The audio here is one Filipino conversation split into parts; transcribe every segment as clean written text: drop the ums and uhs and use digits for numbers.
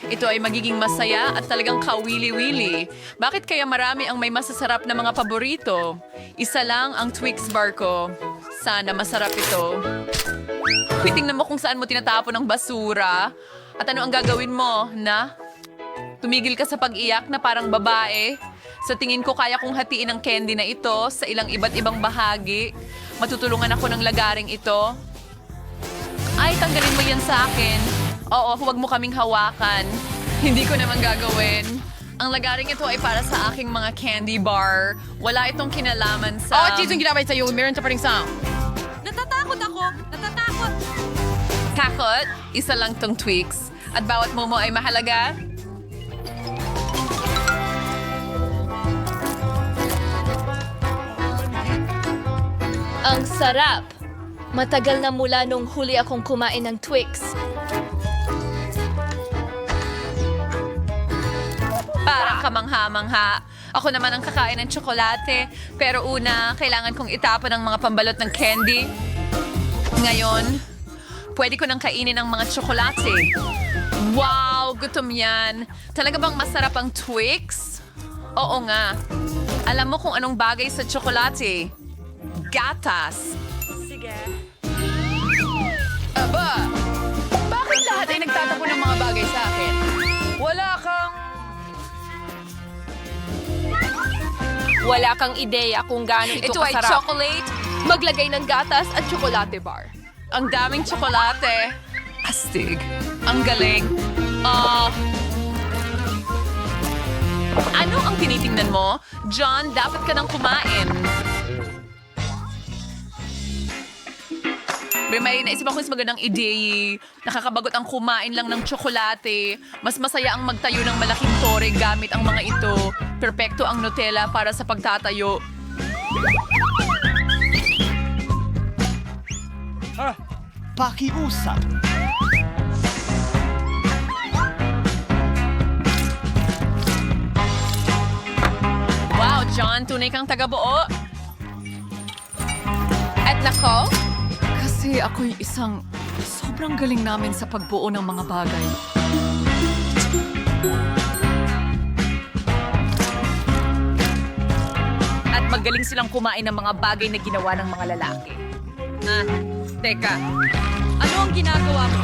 Ito ay magiging masaya at talagang kawili-wili. Bakit kaya marami ang may masasarap na mga paborito? Isa lang ang Twix bar ko. Sana masarap ito. Tingnan mo kung saan mo tinatapon ang basura. At ano ang gagawin mo, na? Tumigil ka sa pag-iyak na parang babae. Sa tingin ko kaya kong hatiin ang candy na ito sa ilang iba't ibang bahagi. Matutulungan ako ng lagaring ito. Ay, tanggalin mo yan sa akin. Oo, huwag mo kaming hawakan. Hindi ko naman gagawin. Ang lagaring ito ay para sa aking mga candy bar. Wala itong kinalaman sa... Cheese yung ginamit sa'yo. Meron sa paring sound. Natatakot ako! Natatakot! Takot? Isa lang tong Twix. At bawat momo ay mahalaga. Ang sarap! Matagal na mula nung huli akong kumain ng Twix. Parang kamangha-mangha. Ako naman ang kakain ng tsokolate. Pero una, kailangan kong itapon ang mga pambalot ng candy. Ngayon, pwede ko nang kainin ang mga tsokolate. Wow! Gutom yan. Talaga bang masarap ang Twix? Oo nga. Alam mo kung anong bagay sa tsokolate? Gatas. Sige. Aba! Bakit lahat ay nagtatapon ng mga bagay sa akin? Wala kang ideya kung gaano ito Ito ay kasarap. chocolate. Maglagay ng gatas at tsokolate bar. Ang daming tsokolate. Astig. Ang galing. Ano ang tinitingnan mo? John, dapat ka nang kumain. May naisip ako mas magandang ideya. Nakakabagot ang kumain lang ng tsokolate. Mas masaya ang magtayo ng malaking tore gamit ang mga ito. Perpekto ang Nutella para sa pagtatayo. Pakiusap. Wow, John, tunay kang taga-buo. At nako, Kasi ako'y isang sobrang galing namin sa pagbuo ng mga bagay. At magaling silang kumain ng mga bagay na ginawa ng mga lalaki. Teka, ano ang ginagawa mo?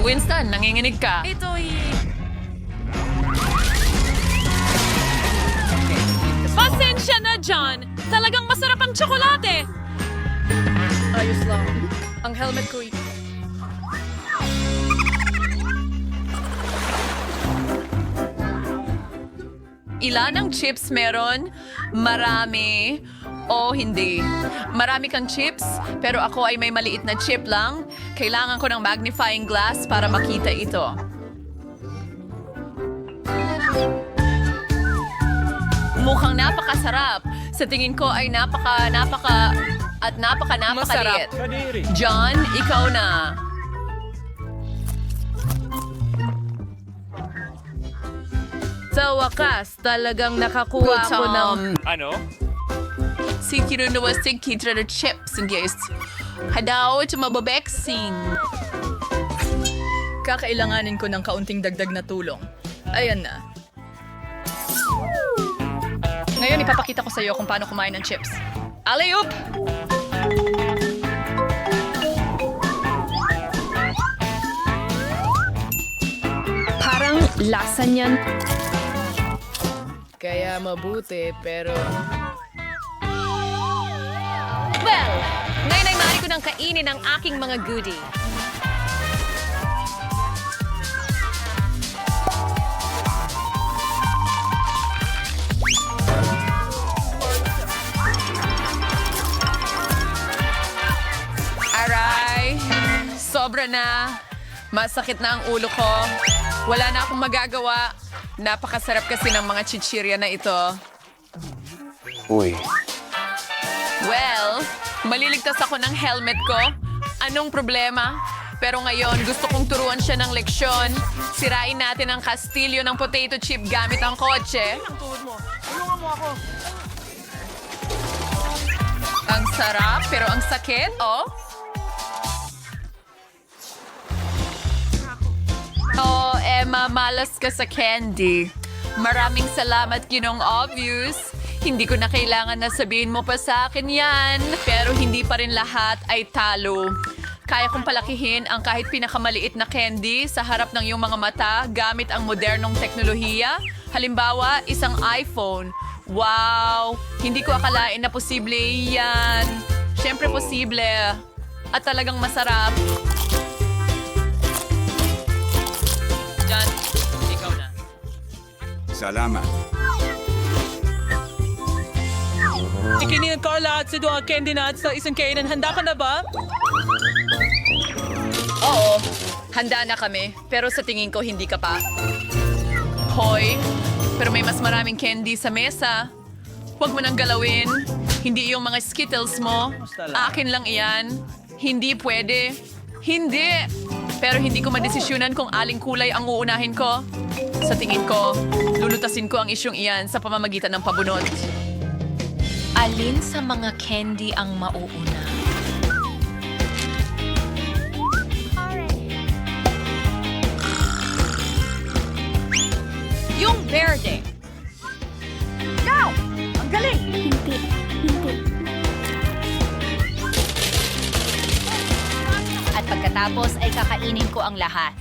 Winston, nanginginig ka. Ito'y... Pasensya na, John! Talagang masarap ang tsokolate! ayos lang. Ang helmet ko Ilan ang chips meron? Marami. O hindi. Marami kang chips, pero ako ay may maliit na chip lang. Kailangan ko ng magnifying glass para makita ito. Mukhang napakasarap. Sa tingin ko ay napakaliit. John, ikaw na. Sa wakas, talagang nakakuha ako ng... Si kinunuwastig kitra na chips and guys. Hadaw, tumababexing. Kakailanganin ko ng kaunting dagdag na tulong. Ayan na. Ngayon, ipapakita ko sa iyo kung paano kumain ng chips. Alley-oop! Parang lasa niyan. Kaya mabuti, pero... Well, ngayon ay maaari ko nang kainin ang aking mga goodie. Aray, sobra na. Masakit na ang ulo ko. Wala na akong magagawa. Napakasarap kasi ng mga chichirya na ito. Uy. Well, maliligtas ako ng helmet ko. Anong problema? Pero ngayon, gusto kong turuan siya ng leksyon. Sirain natin ang kastilyo ng potato chip gamit ang kotse. Ang sarap, pero ang sakit, oh. Malas ka sa candy. Maraming salamat, Ginong Obvious. Hindi ko na kailangan na sabihin mo pa sa akin yan. Pero hindi pa rin lahat ay talo. Kaya kong palakihin ang kahit pinakamaliit na candy sa harap ng iyong mga mata gamit ang modernong teknolohiya. Halimbawa, isang iPhone. Wow! Hindi ko akalain na posible yan. Siyempre posible. At talagang masarap. Jan, ikaw na. Salamat. Ikinin ko lahat sa doang candy nuts sa isang kainan. Handa ka na ba? Oo, handa na kami. Pero sa tingin ko, hindi ka pa. Hoy, pero may mas maraming candy sa mesa. Huwag mo nang galawin. Hindi yung mga Skittles mo. Akin lang iyan. Hindi pwede. Hindi. Pero hindi ko madesisyonan kung aling kulay ang uunahin ko. Sa tingin ko, lulutasin ko ang isyong iyan sa pamamagitan ng pabunot. Alin sa mga candy ang mauuna? Yung verde. At pagkatapos ay kakainin ko ang lahat.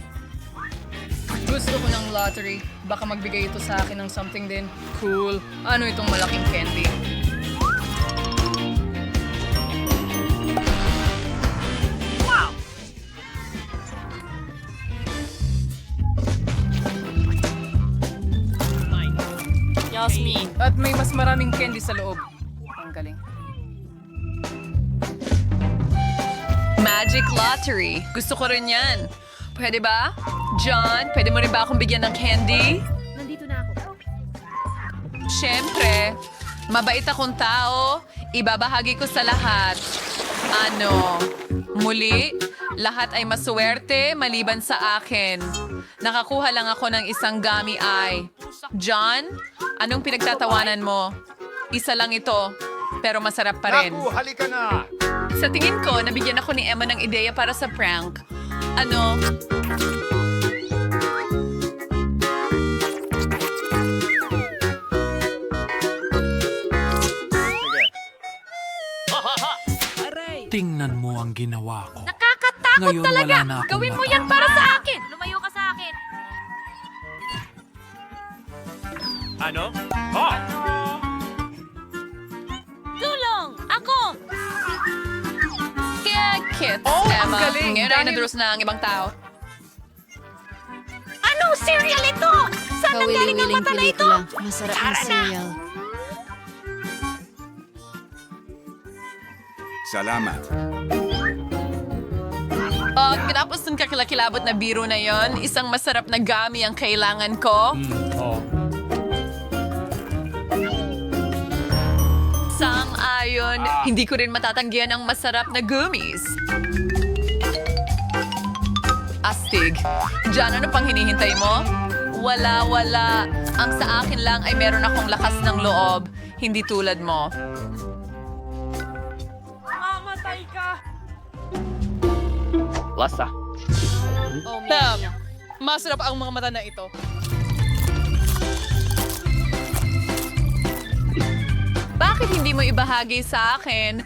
Gusto ko ng lottery. Baka magbigay ito sa akin ng something din. Cool. Ano itong malaking candy? Yasmin. At may mas maraming candy sa loob. Ang galing. Magic Lottery. Gusto ko rin yan. Pwede ba? John, pwede mo rin ba akong bigyan ng candy? Nandito na ako. Siyempre. Mabait akong tao. Ibabahagi ko sa lahat. Muli, lahat ay maswerte maliban sa akin. Nakakuha lang ako ng isang gummy eye. John, anong pinagtatawanan mo? Isa lang ito, pero masarap pa rin. Halika na! Sa tingin ko, nabigyan ako ni Emma ng ideya para sa prank. Tingnan mo ang ginawa ko. Nakakatakot Ngayon talaga. wala na akong Gawin mo mata. yan para sa akin. Lumayo ka sa akin. Ano? Oh! Tulong! Ako! Kaya kits, Oh, ang Emma. galing. Ngayon ay Dahil- naduros na ang ibang tao. Anong cereal ito? Saan ang galing ang mata na ito? Masarap na cereal. Salamat. Tinapos ng kakilakilabot na biro na yon, isang masarap na gummy ang kailangan ko. Sang-ayon, hindi ko rin matatanggihan ang masarap na gummies. Astig. Diyan, ano pang hinihintay mo? Wala. Ang sa akin lang ay meron akong lakas ng loob. Hindi tulad mo. Masarap ang mga mata na ito. Bakit hindi mo ibahagi sa akin?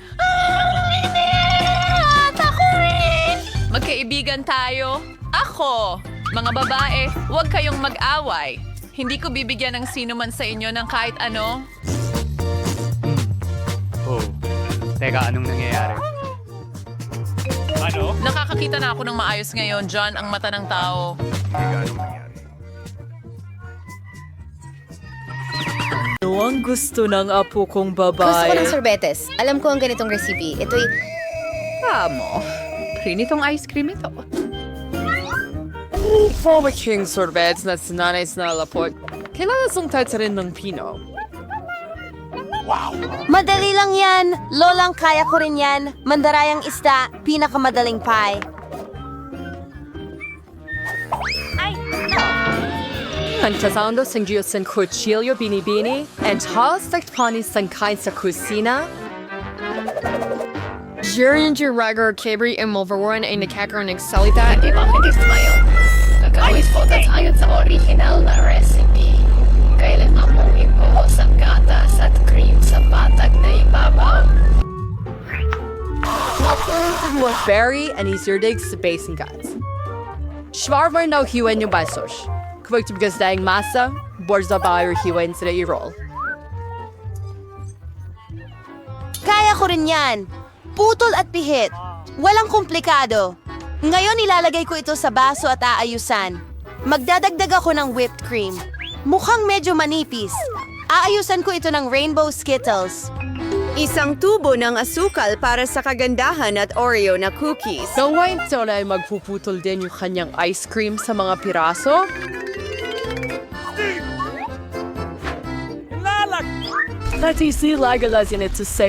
Magkaibigan tayo. Ako. Mga babae, huwag kayong mag-away. Hindi ko bibigyan ng sino man sa inyo ng kahit ano. Oh. Teka, anong nangyayari? Ano? Nakakakita na ako ng maayos ngayon, John, ang mata ng tao. Teka, anong nangyari? Ano ang gusto ng apo kong Gusto ko babae? ng sorbetes. Alam ko ang ganitong recipe. Ito'y... Amo. Prinitong ice cream ito. Former King Sorbets na sinanay na lapot. Kailangan song rin ng Pino. Madali lang yan. Lolang kaya ko rin yan. Mandarayang isda, pinakamadaling pie. Cantazando sang Diyos ang cuchillo binibini and halos takpanis sang kain sa kusina. During your regular Cabri and Mulverwarren ay nakakaroon ng salita, ibang hindi smile. Nagkawis po tayo sa original. original na recipe. Kailangan mong ibuhos ang gatas at cream sa patag na ibabaw. Berry and isirdig sa basing guts. Schwarmer na hiwen yung basos. Kapag tubigas na yung masa, borza ba yung hiwen sila i-roll. Kaya ko rin yan. Putol at pihit. Walang komplikado. Ngayon ilalagay ko ito sa baso at aayusan. Magdadagdag ako ng whipped cream. Mukhang medyo manipis. Aayusan ko ito ng rainbow Skittles. Isang tubo ng asukal para sa kagandahan at Oreo na cookies. Nang wine soda ay magpuputol din yung kanyang ice cream sa mga piraso. Dati silagalas yan ito sa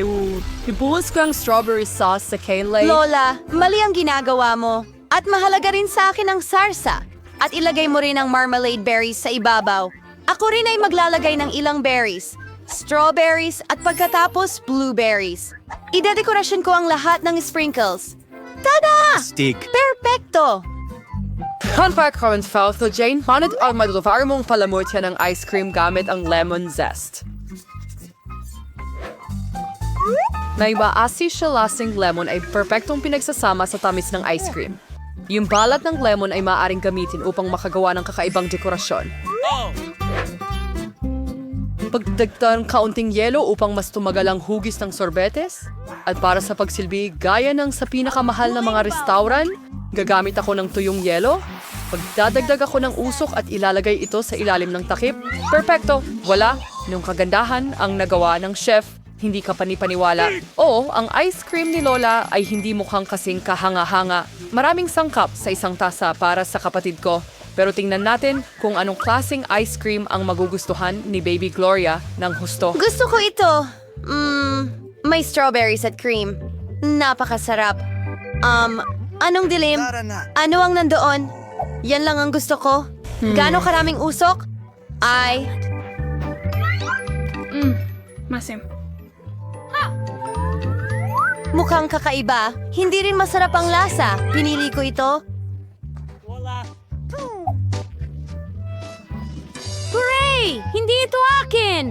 ibuhos ko ang strawberry sauce sa Kaylay. Lola, mali ang ginagawa mo. At mahalaga rin sa akin ang sarsa. At ilagay mo rin ang marmalade berries sa ibabaw. Ako rin ay maglalagay ng ilang berries. Strawberries at pagkatapos blueberries. Idedekorasyon ko ang lahat ng sprinkles. Tada! Stick. Perfecto! Contact comment Fausto Jane, manod ang maduluvar mong palamutya ng ice cream gamit ang lemon zest. Naibaasi siya lasing lemon ay perpektong pinagsasama sa tamis ng ice cream. Yung balat ng lemon ay maaaring gamitin upang makagawa ng kakaibang dekorasyon. Pagdagdag ng kaunting yelo upang mas tumagal ang hugis ng sorbetes. At para sa pagsilbi, gaya ng sa pinakamahal na mga restaurant, gagamit ako ng tuyong yelo. Pagdadagdag ako ng usok at ilalagay ito sa ilalim ng takip. Perfecto! Wala! Nung kagandahan ang nagawa ng chef, hindi ka panipaniwala. Oo, ang ice cream ni Lola ay hindi mukhang kasing kahanga-hanga. Maraming sangkap sa isang tasa para sa kapatid ko. Pero tingnan natin kung anong klaseng ice cream ang magugustuhan ni Baby Gloria ng husto. Gusto ko ito. May strawberries at cream. Napakasarap. Anong dilim? Ano ang nandoon? Yan lang ang gusto ko. Gaano karaming usok? Masim. Mukhang kakaiba. Hindi rin masarap ang lasa. Pinili ko ito. Hooray! Hindi ito akin!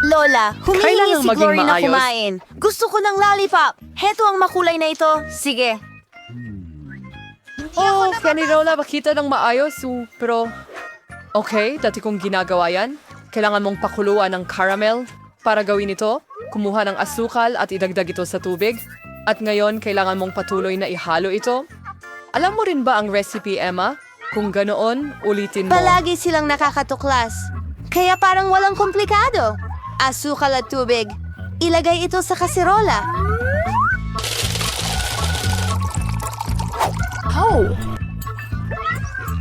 Lola, humihingi Kailangang si maging Glory na maayos. kumain. Gusto ko ng lollipop. Heto ang makulay na ito. Sige. Oh, kaya ni Lola makita ng maayos. Pero, okay, dati kong ginagawa yan. Kailangan mong pakuluan ng caramel. Para gawin ito, kumuha ng asukal at idagdag ito sa tubig. At ngayon, kailangan mong patuloy na ihalo ito. Alam mo rin ba ang recipe, Emma? Kung ganoon, ulitin mo. Palagi silang nakakatuklas. Kaya parang walang komplikado. Asukal at tubig. Ilagay ito sa kaserola. Oh!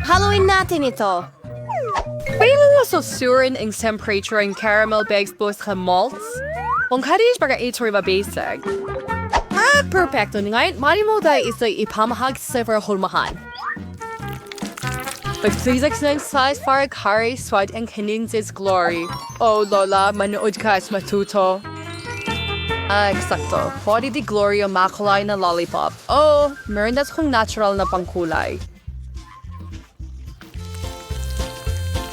Haluin natin ito. Kailan na susurin ang temperature ng caramel bags both sa malts? Kung kadis para ito rin mabasag. Perfecto. Ngayon, mali mo dahil ito ipamahag sa hulmahan. Pag-physics ng size para kari swat ang kaninsis glory. Oh, Lola, manood ka at matuto. Eksakto. Pwede di Gloria makulay na lollipop. Oh, meron na kong natural na pangkulay.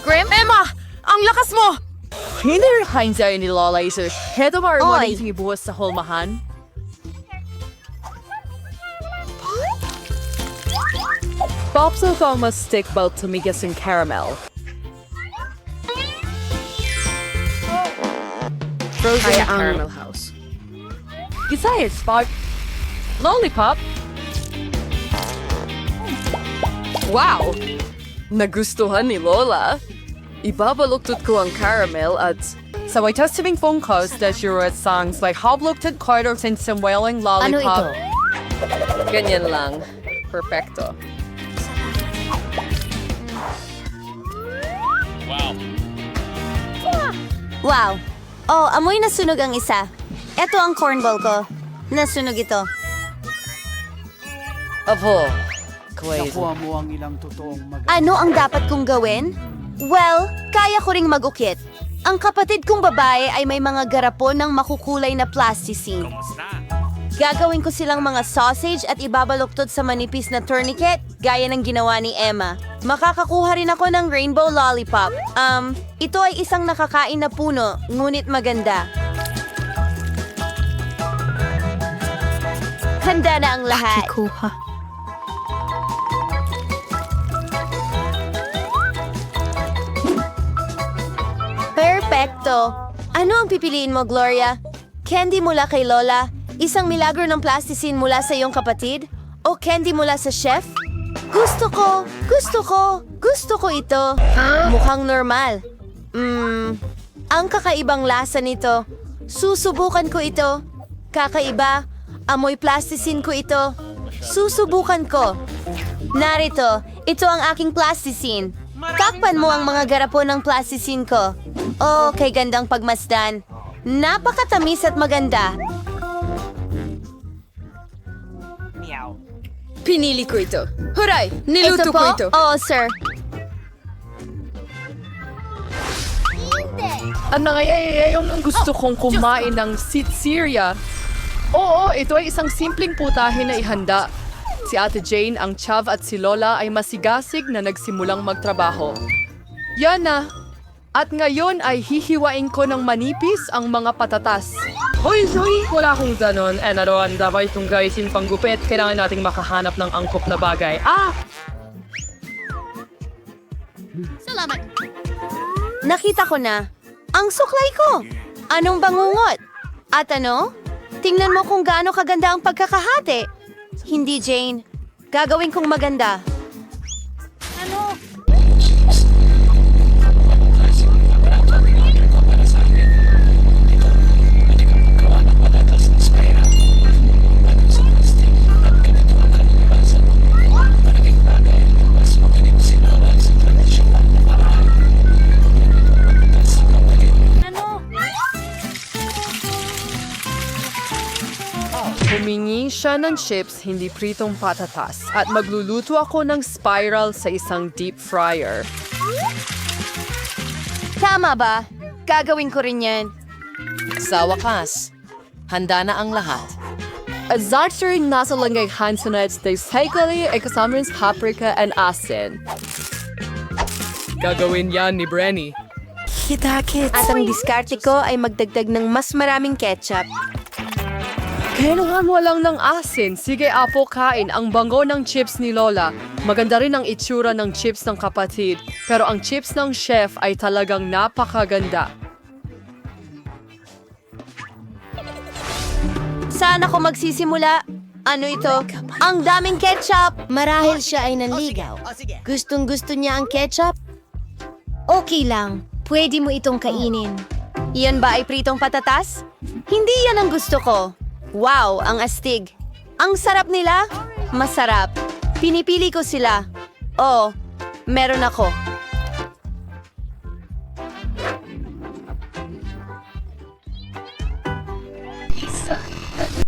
Grim? Emma! Ang lakas mo! Hindi rin kain sa'yo ni Lola Isis. Heto ba rin Oy. itong ibuhos sa hulmahan? Pops of almost stick belt tumigas ng caramel. Frozen caramel house. Isayas, spot. Lollipop? Wow! Nagustuhan ni Lola. Ibabaluktot ko ang caramel at sa may testiming phone calls that you wrote songs like Hobluktot Carter and some wailing lollipop. Ano ito? Ganyan lang. Perfecto. Wow. Oh, amoy nasunog ang isa. Ito ang cornball ko. Nasunog ito. Apo. Quaid. Nakuha mo ang ilang totoong Ano ang dapat kong gawin? Well, kaya ko ring mag-ukit. Ang kapatid kong babae ay may mga garapon ng makukulay na plasticine. Gagawin ko silang mga sausage at ibabaluktot sa manipis na tourniquet gaya ng ginawa ni Emma. Makakakuha rin ako ng rainbow lollipop. Ito ay isang nakakain na puno, ngunit maganda. Handa na ang lahat. Perfecto! Ano ang pipiliin mo, Gloria? Candy mula kay Lola? Isang milagro ng plasticine mula sa iyong kapatid? O candy mula sa chef? Gusto ko ito. Mukhang normal. Ang kakaibang lasa nito. Susubukan ko ito. Kakaiba. Amoy plasticine ko ito. Susubukan ko. Narito, ito ang aking plasticine. Takpan mo ang mga garapon ng plasticine ko. Oh, kay gandang pagmasdan. Napakatamis at maganda. Pinili ko ito. Huray! Niluto Ito ko po? ito. Oo, sir. Ang gusto kong kumain ng sitseria. Oo, ito ay isang simpleng putahe na ihanda. Si Ate Jane, ang Chav at si Lola ay masigasig na nagsimulang magtrabaho. Yan na. At ngayon ay hihiwain ko ng manipis ang mga patatas. Hoy, Zoe! Wala akong ganon. Naroon, dapat itong gaisin panggupit. Kailangan nating makahanap ng angkop na bagay. Nakita ko na. Ang suklay ko. Anong bangungot? At ano? Tingnan mo kung gaano kaganda ang pagkakahati. Hindi, Jane. Gagawin kong maganda. Humingi siya ng chips, hindi pritong patatas. At magluluto ako ng spiral sa isang deep fryer. Tama ba? Gagawin ko rin yan. Sa wakas, handa na ang lahat. At zartering nasa langgay hansonet, basically ay kasama rin sa paprika and asin. Gagawin yan ni Brenny. At ang diskarte ko ay magdagdag ng mas maraming ketchup. Kailangan mo lang ng asin. Sige, Apo, kain. Ang bango ng chips ni Lola. Maganda rin ang itsura ng chips ng kapatid. Pero ang chips ng chef ay talagang napakaganda. Saan ako magsisimula? Ano ito? Ang daming ketchup! Marahil siya ay nanligaw. Gustong-gusto niya ang ketchup? Okay lang. Pwede mo itong kainin. Iyan ba ay pritong patatas? Hindi yan ang gusto ko. Wow, ang astig. Ang sarap nila? Masarap. Pinipili ko sila. Oh, meron ako.